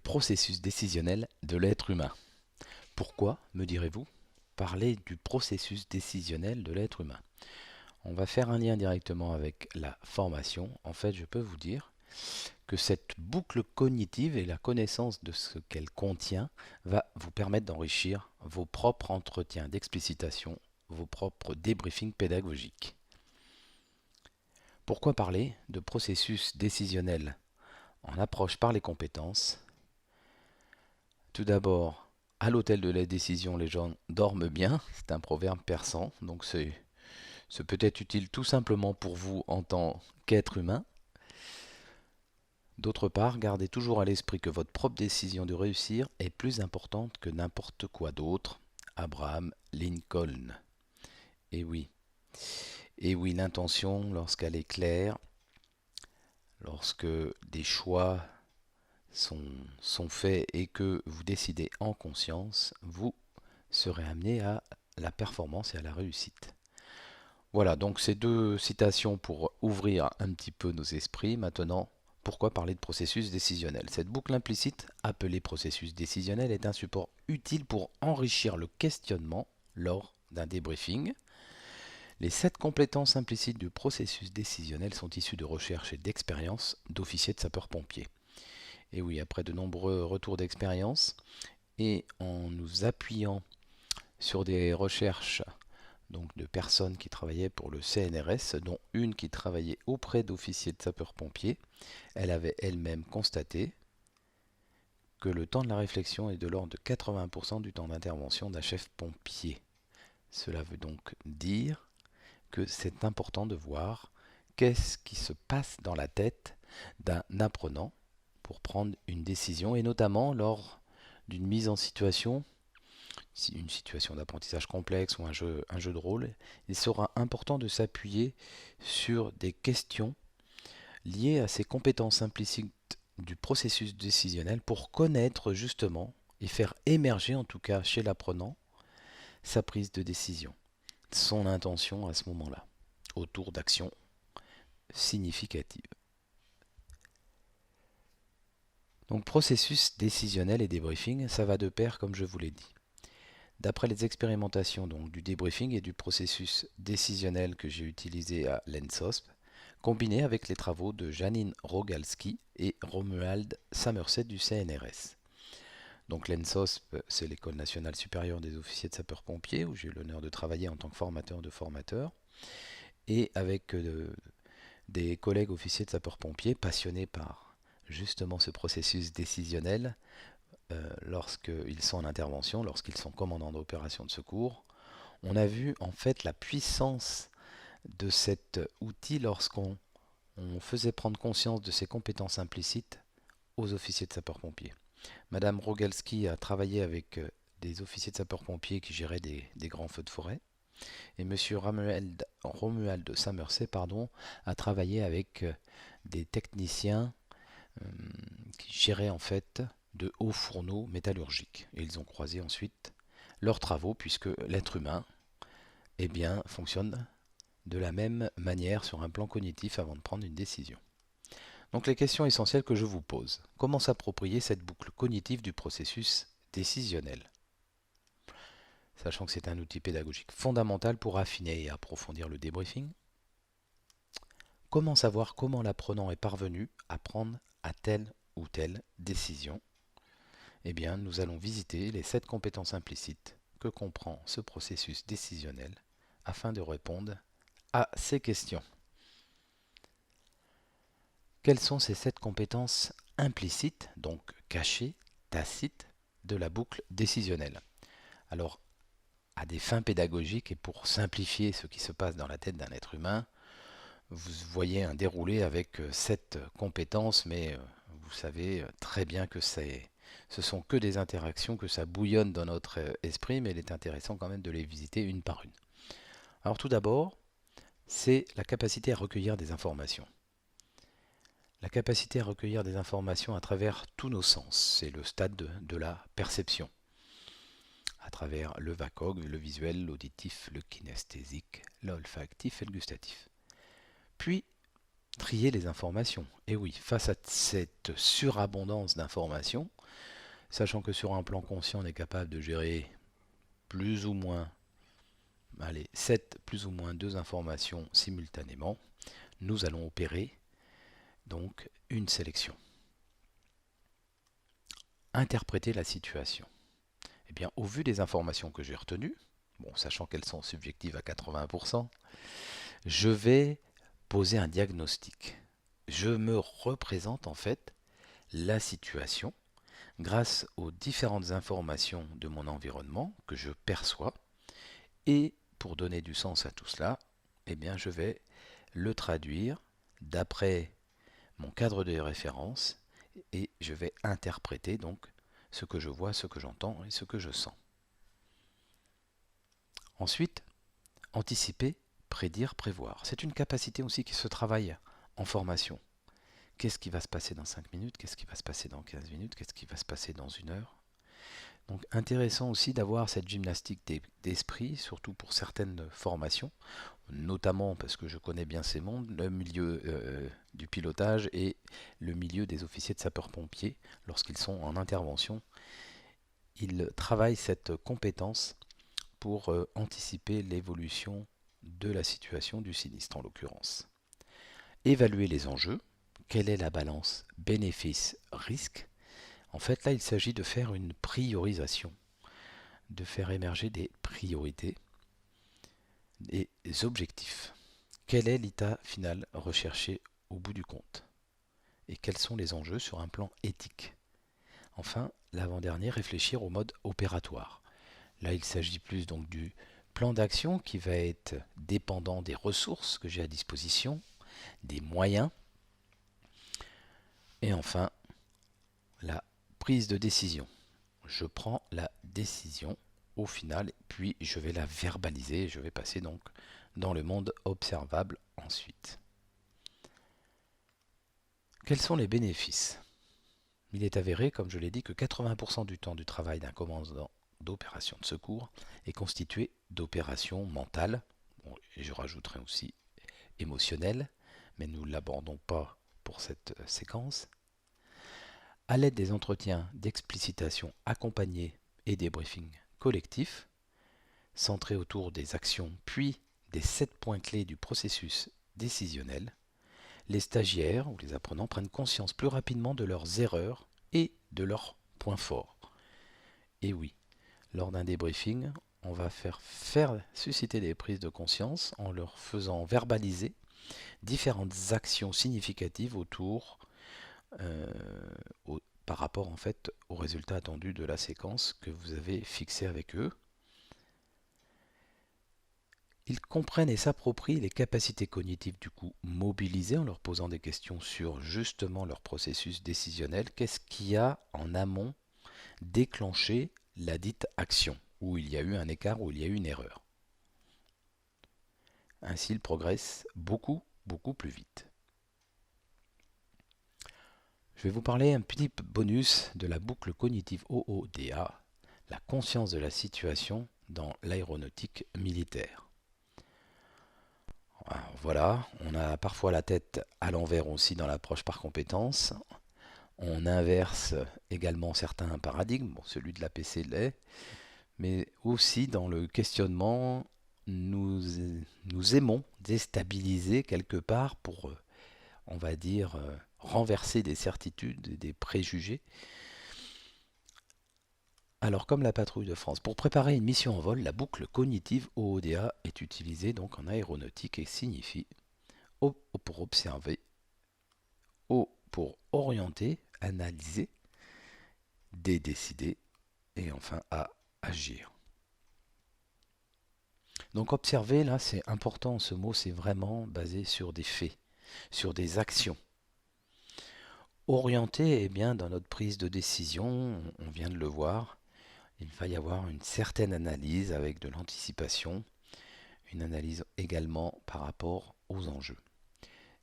processus décisionnel de l'être humain. Pourquoi, me direz-vous, parler du processus décisionnel de l'être humain? On va faire un lien directement avec la formation. En fait, je peux vous dire que cette boucle cognitive et la connaissance de ce qu'elle contient va vous permettre d'enrichir vos propres entretiens d'explicitation, vos propres débriefings pédagogiques. Pourquoi parler de processus décisionnel en approche par les compétences? Tout d'abord, à l'hôtel de la décision, les gens dorment bien. C'est un proverbe persan, donc c'est peut être utile tout simplement pour vous en tant qu'être humain. D'autre part, gardez toujours à l'esprit que votre propre décision de réussir est plus importante que n'importe quoi d'autre. Abraham Lincoln. Et oui, l'intention, lorsqu'elle est claire, lorsque des choix sont faits et que vous décidez en conscience, vous serez amené à la performance et à la réussite. Voilà, donc ces deux citations pour ouvrir un petit peu nos esprits. Maintenant, pourquoi parler de processus décisionnel? Cette boucle implicite, appelée processus décisionnel, est un support utile pour enrichir le questionnement lors d'un débriefing. Les 7 compétences implicites du processus décisionnel sont issues de recherches et d'expériences d'officiers de sapeurs-pompiers. Et oui, après de nombreux retours d'expérience et en nous appuyant sur des recherches donc de personnes qui travaillaient pour le CNRS, dont une qui travaillait auprès d'officiers de sapeurs-pompiers, elle avait elle-même constaté que le temps de la réflexion est de l'ordre de 80% du temps d'intervention d'un chef pompier. Cela veut donc dire que c'est important de voir qu'est-ce qui se passe dans la tête d'un apprenant pour prendre une décision, et notamment lors d'une mise en situation, une situation d'apprentissage complexe ou un jeu de rôle. Il sera important de s'appuyer sur des questions liées à ces compétences implicites du processus décisionnel pour connaître justement et faire émerger, en tout cas chez l'apprenant, sa prise de décision, son intention à ce moment-là, autour d'actions significatives. Donc processus décisionnel et débriefing, ça va de pair comme je vous l'ai dit. D'après les expérimentations donc, du débriefing et du processus décisionnel que j'ai utilisé à l'ENSOSP, combiné avec les travaux de Janine Rogalski et Romuald Samerset du CNRS. Donc l'ENSOSP, c'est l'École nationale supérieure des officiers de sapeurs-pompiers, où j'ai eu l'honneur de travailler en tant que formateur de formateurs, et avec des collègues officiers de sapeurs-pompiers passionnés par justement ce processus décisionnel lorsqu'ils sont en intervention, lorsqu'ils sont commandants d'opérations de secours. On a vu en fait la puissance de cet outil lorsqu'on faisait prendre conscience de ses compétences implicites aux officiers de sapeurs-pompiers. Madame Rogalski a travaillé avec des officiers de sapeurs-pompiers qui géraient des grands feux de forêt. Et Monsieur Romuald Samerset a travaillé avec des techniciens qui géraient en fait de hauts fourneaux métallurgiques. Et ils ont croisé ensuite leurs travaux puisque l'être humain fonctionne de la même manière sur un plan cognitif avant de prendre une décision. Donc les questions essentielles que je vous pose. Comment s'approprier cette boucle cognitive du processus décisionnel? Sachant que c'est un outil pédagogique fondamental pour affiner et approfondir le débriefing. Comment savoir comment l'apprenant est parvenu à prendre à telle ou telle décision? Eh bien, nous allons visiter les 7 compétences implicites que comprend ce processus décisionnel afin de répondre à ces questions. Quelles sont ces 7 compétences implicites, donc cachées, tacites, de la boucle décisionnelle? Alors, à des fins pédagogiques et pour simplifier ce qui se passe dans la tête d'un être humain, vous voyez un déroulé avec 7 compétences, mais vous savez très bien que ce sont que des interactions, que ça bouillonne dans notre esprit, mais il est intéressant quand même de les visiter une par une. Alors tout d'abord, c'est la capacité à recueillir des informations. La capacité à recueillir des informations à travers tous nos sens, c'est le stade de la perception. À travers le VACOG, le visuel, l'auditif, le kinesthésique, l'olfactif et le gustatif. Puis, trier les informations. Et oui, face à cette surabondance d'informations, sachant que sur un plan conscient, on est capable de gérer plus ou moins, allez, 7 plus ou moins 2 informations simultanément, nous allons opérer donc une sélection. Interpréter la situation. Eh bien, au vu des informations que j'ai retenues, bon, sachant qu'elles sont subjectives à 80%, je vais poser un diagnostic. Je me représente en fait la situation grâce aux différentes informations de mon environnement que je perçois. Et pour donner du sens à tout cela, eh bien, je vais le traduire d'après mon cadre de référence et je vais interpréter donc ce que je vois, ce que j'entends et ce que je sens. Ensuite, anticiper, prédire, prévoir. C'est une capacité aussi qui se travaille en formation. Qu'est-ce qui va se passer dans 5 minutes? Qu'est-ce qui va se passer dans 15 minutes? Qu'est-ce qui va se passer dans 1 heure? Donc intéressant aussi d'avoir cette gymnastique d'esprit, surtout pour certaines formations, notamment parce que je connais bien ces mondes, le milieu du pilotage et le milieu des officiers de sapeurs-pompiers. Lorsqu'ils sont en intervention, ils travaillent cette compétence pour anticiper l'évolution de la situation du sinistre en l'occurrence. Évaluer les enjeux, quelle est la balance bénéfice-risque. En fait, là, il s'agit de faire une priorisation, de faire émerger des priorités, des objectifs. Quel est l'état final recherché au bout du compte? Et quels sont les enjeux sur un plan éthique? Enfin, l'avant-dernier, réfléchir au mode opératoire. Là, il s'agit plus donc du plan d'action qui va être dépendant des ressources que j'ai à disposition, des moyens, et enfin, la prise de décision. Je prends la décision au final, puis je vais la verbaliser et je vais passer donc dans le monde observable ensuite. Quels sont les bénéfices? Il est avéré, comme je l'ai dit, que 80% du temps du travail d'un commandant d'opération de secours est constitué d'opérations mentales, bon, et je rajouterai aussi émotionnelles, mais nous ne l'abordons pas pour cette séquence. À l'aide des entretiens d'explicitation accompagnés et des briefings collectifs, centrés autour des actions puis des 7 points clés du processus décisionnel, les stagiaires ou les apprenants prennent conscience plus rapidement de leurs erreurs et de leurs points forts. Et oui, lors d'un débriefing, on va faire susciter des prises de conscience en leur faisant verbaliser différentes actions significatives autour par rapport en fait au résultat attendu de la séquence que vous avez fixée avec eux. Ils comprennent et s'approprient les capacités cognitives du coup mobilisées en leur posant des questions sur justement leur processus décisionnel. Qu'est-ce qui a en amont déclenché la dite action, où il y a eu un écart, où il y a eu une erreur. Ainsi, ils progressent beaucoup, beaucoup plus vite. Je vais vous parler un petit bonus de la boucle cognitive OODA, la conscience de la situation dans l'aéronautique militaire. Alors voilà, on a parfois la tête à l'envers aussi dans l'approche par compétence. On inverse également certains paradigmes, bon, celui de l'APC l'est, mais aussi dans le questionnement, nous aimons déstabiliser quelque part pour, on va dire, renverser des certitudes, des préjugés. Alors comme la patrouille de France, pour préparer une mission en vol, la boucle cognitive OODA est utilisée donc en aéronautique et signifie O pour observer, O pour orienter, analyser, D décider et enfin A agir. Donc observer, là c'est important, ce mot c'est vraiment basé sur des faits, sur des actions. Orienter, eh bien dans notre prise de décision, on vient de le voir, il va y avoir une certaine analyse avec de l'anticipation, une analyse également par rapport aux enjeux.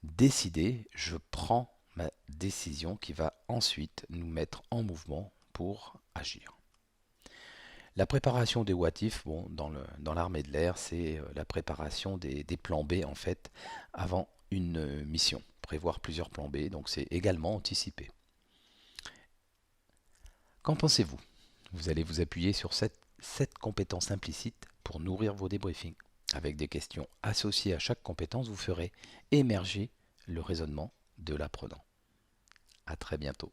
Décider, je prends ma décision qui va ensuite nous mettre en mouvement pour agir. La préparation des what if, bon, dans l'armée de l'air, c'est la préparation des plans B en fait avant une mission. prévoir plusieurs plans B, donc c'est également anticiper. Qu'en pensez-vous? Vous allez vous appuyer sur cette compétence implicite pour nourrir vos débriefings. Avec des questions associées à chaque compétence, vous ferez émerger le raisonnement de l'apprenant. À très bientôt.